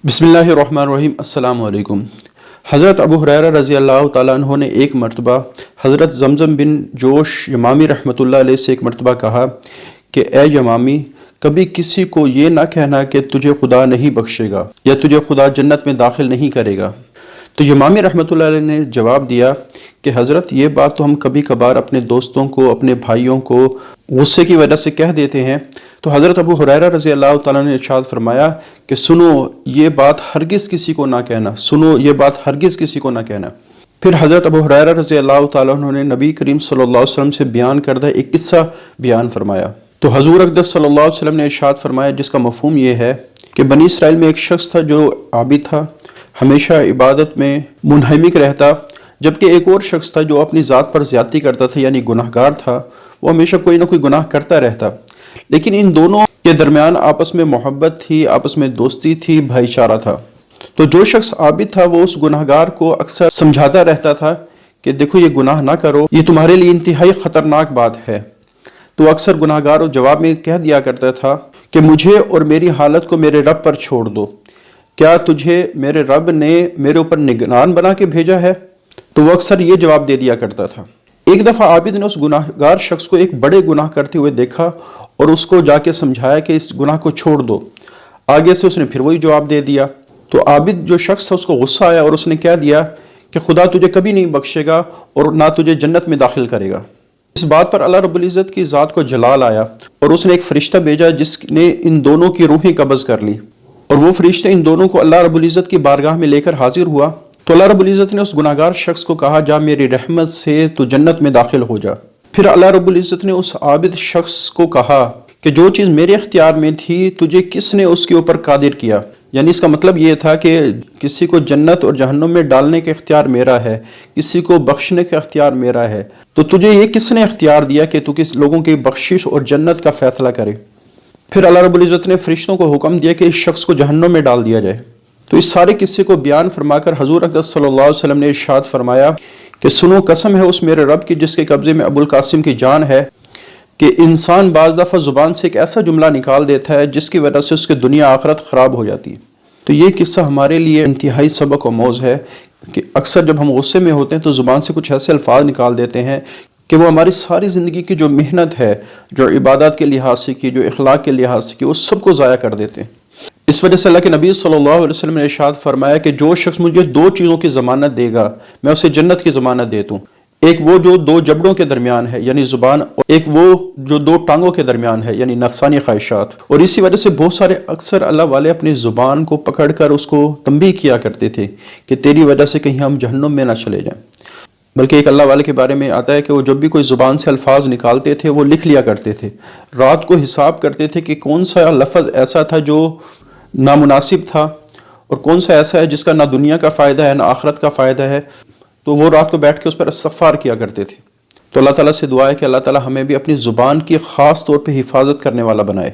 बिस्मिल्लाहिर्रहमानिर्रहीम। अस्सलाम वालेकुम। हज़रत अबू हुरैरा रज़ी अल्लाह ताला अन्हु ने एक मरतबा हज़रत ज़मज़म बिन जोश यमामी रहमतुल्लाह अलैह से एक मरतबा कहा कि ए यमामी, कभी किसी को ये ना कहना कि तुझे खुदा नहीं बख्शेगा या तुझे खुदा जन्नत में दाखिल नहीं करेगा। तो यमामी रहमतुल्लाह अलैह ने जवाब दिया कि हज़रत, ये बात तो हम कभी कभार अपने दोस्तों को, अपने भाइयों को गुस्से की वजह से कह देते हैं। तो हज़रत अबू हुरैरा रज़ी अल्लाह ताला ने इरशाद फरमाया कि सुनो, ये बात हरगिज़ किसी को ना कहना, सुनो ये बात हरगिज़ किसी को ना कहना। फिर हज़रत अबू हुरैरा रज़ी अल्लाह ताला ने नबी करीम सल्लल्लाहु अलैहि वसल्लम से बयान करदा एक किस्सा बयान फरमाया। तो हज़ूर अक़दस सल्लल्लाहु अलैहि वसल्लम ने इरशाद फरमाया, जिसका मफ़हूम ये है कि बनी इसराइल में एक शख्स था जो आबिद था, हमेशा इबादत में मुनहमिक रहता, जबकि एक और शख्स था जो अपनी ज़ात पर ज़्यादती करता था, यानी गुनाहगार था। वो हमेशा कोई ना कोई गुनाह करता रहता, लेकिन इन दोनों के दरमियान आपस में मोहब्बत थी, आपस में दोस्ती थी, भाईचारा था। तो जो शख्स आबिद था वो उस गुनाहगार को अक्सर समझाता रहता था कि देखो, ये गुनाह ना करो, ये तुम्हारे लिए इंतहाई ख़तरनाक बात है। तो अक्सर गुनाहगार जवाब में कह दिया करता था कि मुझे और मेरी हालत को मेरे रब पर छोड़ दो, क्या तुझे मेरे रब ने मेरे ऊपर निगरान बना के भेजा है? तो वो अक्सर ये जवाब दे दिया करता था। एक दफ़ा आबिद ने उस गुनाहगार शख्स को एक बड़े गुनाह करते हुए देखा और उसको जाके समझाया कि इस गुनाह को छोड़ दो। आगे से उसने फिर वही जवाब दे दिया। तो आबिद जो शख्स था उसको गुस्सा आया और उसने कह दिया कि खुदा तुझे कभी नहीं बख्शेगा और ना तुझे जन्नत में दाखिल करेगा। इस बात पर अल्लाह रब्बुल इज़्ज़त की ज़ात को जलाल आया और उसने एक फरिश्ता भेजा जिसने इन दोनों की रूहें कब्ज़ कर ली, और वो फरिश्ता इन दोनों को अल्लाह रब्बुल इज़्ज़त की बारगाह में लेकर हाजिर हुआ। तो अल्लाह रब्बुल इज़्ज़त ने उस गुनाहगार शख्स को कहा, जा मेरी रहमत से तू जन्नत में दाखिल हो जा। फिर अल्लाह रब्बुल इज़्ज़त ने उस आबिद शख्स को कहा कि जो चीज़ मेरे इख्तियार में थी तुझे किसने उसके ऊपर कादिर किया। यानी इसका मतलब ये था कि किसी को जन्नत और जहन्नुम में डालने का इख्तियार मेरा है, किसी को बख्शने का इख्तियार मेरा है, तो तुझे ये किसने इख्तियार दिया कि तू किस लोगों की बख्शिश और जन्नत का फैसला करे। फिर अल्लाह रब्बुल इज़्ज़त ने फरिश्तों को हुक्म दिया कि इस शख्स को जहन्नुम में डाल दिया जाए। तो इस सारे किस्से को बयान फरमाकर हज़ूर अक़दस सल्लल्लाहु अलैहि वसल्लम ने इरशाद फरमाया कि सुनो, कसम है उस मेरे रब की जिसके कब्ज़े में अबुल कासिम की जान है, कि इंसान बाज़ दफ़ा ज़ुबान से एक ऐसा जुमला निकाल देता है जिसकी वजह से उसकी दुनिया आखिरत ख़राब हो जाती है। तो ये किस्सा हमारे लिए इंतहाई सबक और मौज़ है कि अक्सर जब हम गुस्से में होते हैं तो ज़ुबान से कुछ ऐसे अल्फाज निकाल देते हैं कि वो हमारी सारी ज़िंदगी की जो मेहनत है, जो इबादत के लिहाज से की, जो इखलाक के लिहाज से की, उस सब को ज़ाया कर देते हैं। इस वजह से अल्लाह के नबी सल्लल्लाहु अलैहि वसल्लम ने इरशाद फरमाया कि जो शख्स मुझे दो चीज़ों की ज़मानत देगा मैं उसे जन्नत की ज़मानत देता हूँ। एक वो जो दो जबड़ों के दरमियान है यानी ज़ुबान, और एक वो जो दो टांगों के दरमियान है यानी नफ्सानी ख्वाहिशात। और इसी वजह से बहुत सारे अक्सर अल्लाह वाले अपनी ज़ुबान को पकड़ कर उसको तंबीह किया करते थे कि तेरी वजह से कहीं हम जहन्नुम में ना चले जाएं। बल्कि एक अल्लाह वाले के बारे में आता है कि वो जब भी कोई ज़ुबान से अल्फाज निकालते थे वो लिख लिया करते थे। रात को हिसाब करते थे कि कौन सा लफ्ज़ ऐसा था जो नामुनासिब था और कौन सा ऐसा है जिसका ना दुनिया का फ़ायदा है ना आखिरत का फ़ायदा है। तो वो रात को बैठ के उस पर इस्तग़फ़ार किया करते थे। तो अल्लाह ताला से दुआ है कि अल्लाह ताला हमें भी अपनी ज़ुबान की ख़ास तौर पे हिफाजत करने वाला बनाए।